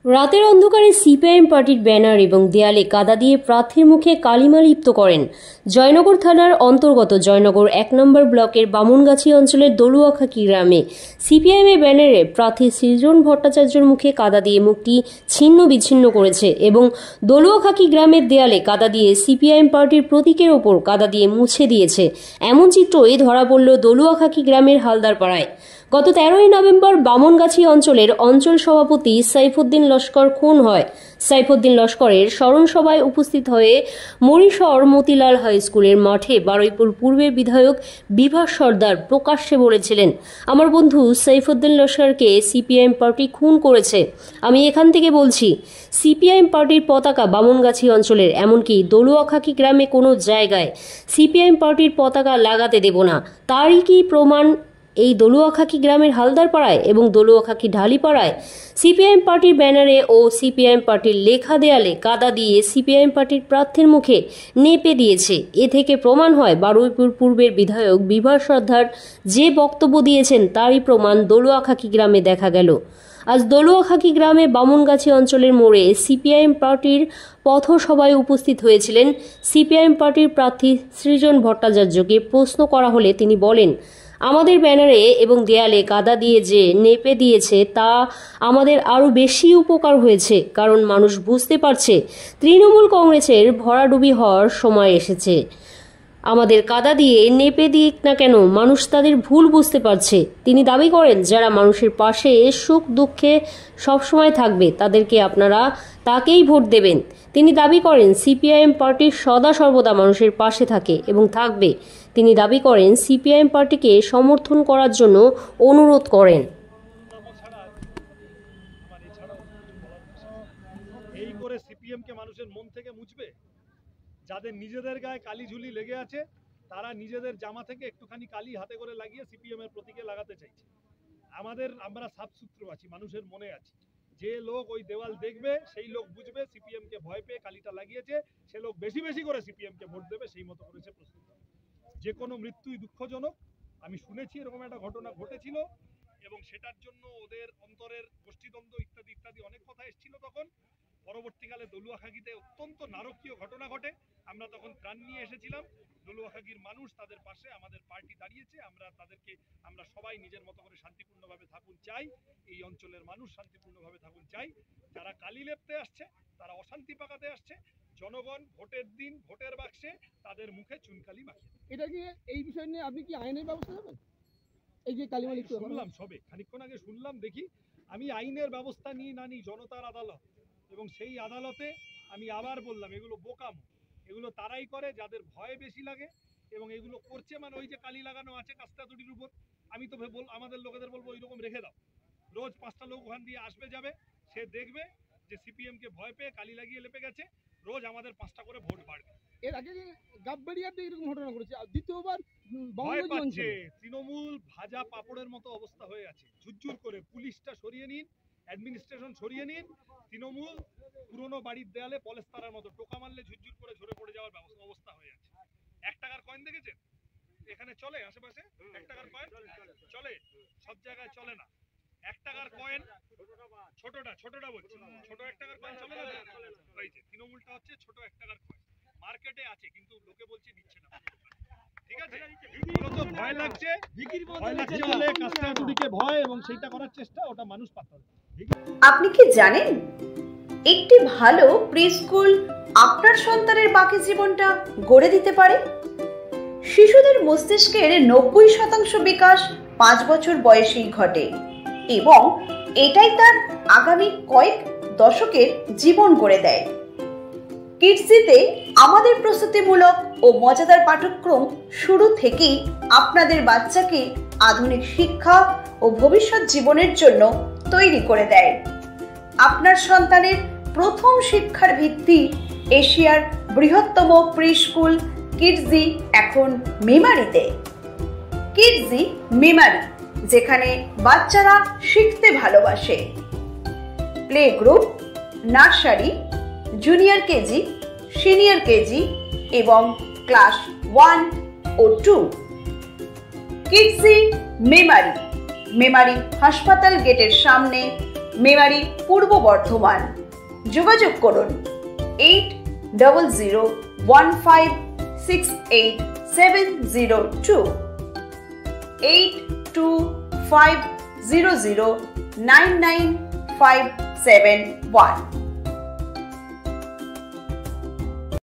রাতের অন্ধকারে সিপিআইএম পার্টির ব্যানার এবং দেয়ালে কাদা দিয়ে প্রার্থীর মুখে কালিমা লিপ্ত করেন জয়নগর থানার অন্তর্গত জয়নগর ১ নম্বর ব্লকের বামুনগাছি অঞ্চলের দলুয়াখাকি গ্রামে। সিপিআইএমের ব্যানারে প্রার্থী সৃজন ভট্টাচার্যের মুখে কাদা দিয়ে মুখটি ছিন্ন বিচ্ছিন্ন করেছে এবং দলুয়াখাকি গ্রামের দেয়ালে কাদা দিয়ে সিপিআইএম পার্টির প্রতীকের ওপর কাদা দিয়ে মুছে দিয়েছে। এমন চিত্রই ধরা পড়ল দলুয়াখাকি গ্রামের হালদারপাড়ায়। গত ১৩ই নভেম্বর বামনগাছি অঞ্চলের অঞ্চল সভাপতি সাইফুদ্দিন লস্কর খুন হয়। সাইফুদ্দিন লস্করের স্মরণ সভায় উপস্থিত হয়ে মরিশর মতিলাল হাই স্কুলের মাঠে বারুইপুর পূর্বের বিধায়ক বিভাস সর্দার প্রকাশ্যে বলেছিলেন, আমার বন্ধু সাইফুদ্দিন লস্করকে সিপিআইএম পার্টি খুন করেছে। আমি এখান থেকে বলছি, সিপিআইএম পার্টির পতাকা বামনগাছি অঞ্চলের এমনকি দলুয়াখাকি গ্রামে কোনো জায়গায় সিপিআইএম পার্টির পতাকা লাগাতে দেব না। তারই কি প্রমাণ এই দলুয়াখাকি গ্রামের হালদারপাড়ায় এবং দলুয়াখাকি ঢালিপাড়ায় সিপিআইএম পার্টির ব্যানারে ও সিপিআইএম পার্টির লেখা দেয়ালে কাদা দিয়ে সিপিআইএম পার্টির প্রার্থীর মুখে নেপে দিয়েছে। এ থেকে প্রমাণ হয় বারুইপুর পূর্বের বিধায়ক বিভাস সর্দার যে বক্তব্য দিয়েছেন তারই প্রমাণ দলুয়াখাকি গ্রামে দেখা গেল। আজ দলুয়াখাকি গ্রামে বামুনগাছি অঞ্চলের মোড়ে সিপিআইএম পার্টির পথসভায় উপস্থিত হয়েছিলেন সিপিআইএম পার্টির প্রার্থী সৃজন ভট্টাচার্যকে প্রশ্ন করা হলে তিনি বলেন, আমাদের ব্যানারে এবং দেয়ালে কাদা দিয়ে যে নেপে দিয়েছে তা আমাদের আরও বেশি উপকার হয়েছে, কারণ মানুষ বুঝতে পারছে তৃণমূল কংগ্রেসের ভরাডুবি হওয়ার সময় এসেছে। আমাদের কাদা দিয়ে নেপে দিক না কেন, মানুষ তাদের ভুল বুঝতে পারছে। তিনি দাবি করেন, যারা মানুষের পাশে সুখ দুঃখে সবসময় থাকবে তাদেরকে আপনারা তাকেই ভোট দেবেন। তিনি দাবি করেন সিপিআইএম পার্টি সদা সর্বদা মানুষের পাশে থাকে এবং থাকবে। তিনি দাবি করেন সিপিআইএম পার্টিকে সমর্থন করার জন্য অনুরোধ করেন। এই করে সিপিএম কে মানুষের মন থেকে মুছবে? যাদের নিজেদের গায়ে কালি ঝুলি লেগে আছে তারা নিজেদের জামা থেকে একটুখানি কালি হাতে করে লাগিয়ে সিপিএম এর প্রতীকে লাগাতে চাইছে। আমরা সাফসূত্র আছি, মানুষের মনে আছি। যে লোক ওই দেওয়াল দেখবে সেই লোক বুঝবে সিপিএম কে ভয় পেয়ে কালিটা লাগিয়েছে, সে লোক বেশি বেশি করে সিপিএম কে ভোট দেবে, সেই মতো করেছে প্রস্তুত। যে কোনো মৃত্যুই দুঃখজনক। আমি শুনেছি এরকম একটা ঘটনা ঘটেছিল এবং সেটার জন্য ওদের অন্তরের গোষ্ঠীদ্বন্দ্ব ইত্যাদি ইত্যাদি অনেক কথা এসেছিল। তখন পরবর্তীকালে দলুয়াখাকিতে অত্যন্ত নারকীয় ঘটনা ঘটে। আমরা তখন ত্রাণ নিয়ে এসেছিলাম। দলুয়াখাকির মানুষ তাদের পাশে, আমাদের পার্টি দাঁড়িয়েছে। আমরা সবাই নিজের মতো করে শান্তিপূর্ণভাবে থাকুন চাই। এই অঞ্চলের মানুষ শান্তিপূর্ণভাবে থাকুন চাই। যারা কালি লেপতে আসছে, তারা অশান্তি পাকাতে আসছে, জনগণ ভোটের দিন ভোটের বাক্সে তাদের মুখে চুনকালি মাখে। এটা কি এই বিষয় নিয়ে আপনি কি আইনের ব্যবস্থা নেবেন? এই যে কালিমা লিপ্ত শুনলাম, সবে খানিকক্ষণ আগে শুনলাম, দেখি আমি আইনের ব্যবস্থা নিই না নিই, জনতার আদালত, এবং সেই আদালতে আমি আবার বললাম এগুলো বোকাম, এগুলো তারাই করে যাদের ভয় বেশি লাগে এবং এগুলো করছে। মানে ওই যে কালি লাগানো আছে কাস্তা তুটির উপর, আমি তো আমাদের লোকেদের বলবো ওইরকম রেখে দাও। রোজ 5টা লোক ওখান দিয়ে আসবে যাবে, সে দেখবে যে সিপিএম কে ভয় পেয়ে কালি লাগিয়ে লেপে গেছে, রোজ আমাদের 5টা করে ভোট বাড়বে। এর আগে গাববাড়িয়াতে এরকম ঘটনা ঘটেছে, আর দ্বিতীয়বার ভয় পাচ্ছে। তৃণমূল ভাজা পাপড়ের মতো অবস্থা হয়ে আছে। ঝুরঝুর করে পুলিশটা সরিয়ে নিন, অ্যাডমিনিস্ট্রেশন সরিয়ে নিন। তৃণমূল পুরনো বাড়ির দেয়ালে পলেস্তারার মতো টোকা মারলে ঝুরঝুর করে ঝরে পড়ে যাওয়ার অবস্থা হয়ে আছে। 1 টাকার কয়েন দেখেছেন? এখানে চলে আশেপাশে 1 টাকার কয়েন চলে, সব জায়গায় চলে না। 1 টাকার কয়েন ছোটটা বলছি, ছোট 1 টাকার কয়েন চলে না। ওই যে তৃণমূলটা হচ্ছে ছোট 1 টাকার কয়েন, মার্কেটে আছে কিন্তু লোকে বলছে দিচ্ছে না। ঠিক আছে, তো ভয় লাগছে, ভয় লাগছে বলে কাস্টা তুটিকে ভয় এবং সেইটা করার চেষ্টা, ওটা মানুষ পাত্তা দেয়। আপনি কি জানেন একটি ভালো প্রি স্কুল আপনার সন্তানের বাকি জীবনটা গড়ে দিতে পারে? শিশুদের মস্তিষ্কের 90% বিকাশ 5 বছর বয়সেই ঘটে এবং এটাই তার আগামী কয়েক দশকের জীবন গড়ে দেয়। কিডসিতে আমাদের প্রস্তুতিমূলক ও মজাদার পাঠ্যক্রম শুরু থেকেই আপনাদের বাচ্চাকে আধুনিক শিক্ষা ও ভবিষ্যৎ জীবনের জন্য তৈরি করে দেয়। আপনার সন্তানের প্রথম শিক্ষার ভিত্তি এশিয়ার বৃহত্তম প্রি স্কুল কিডজি এখন মেমারিতে। কিডজি মেমারি, যেখানে বাচ্চারা শিখতে ভালোবাসে। Play group, nursery, junior KG, senior KG এবং ক্লাস 1 ও 2। কিডজি মেমারি, মেমারি হাসপাতাল গেটের সামনে, মেমারি, পূর্ব বর্ধমান। যোগাযোগ করুন 8015686702 8250099571।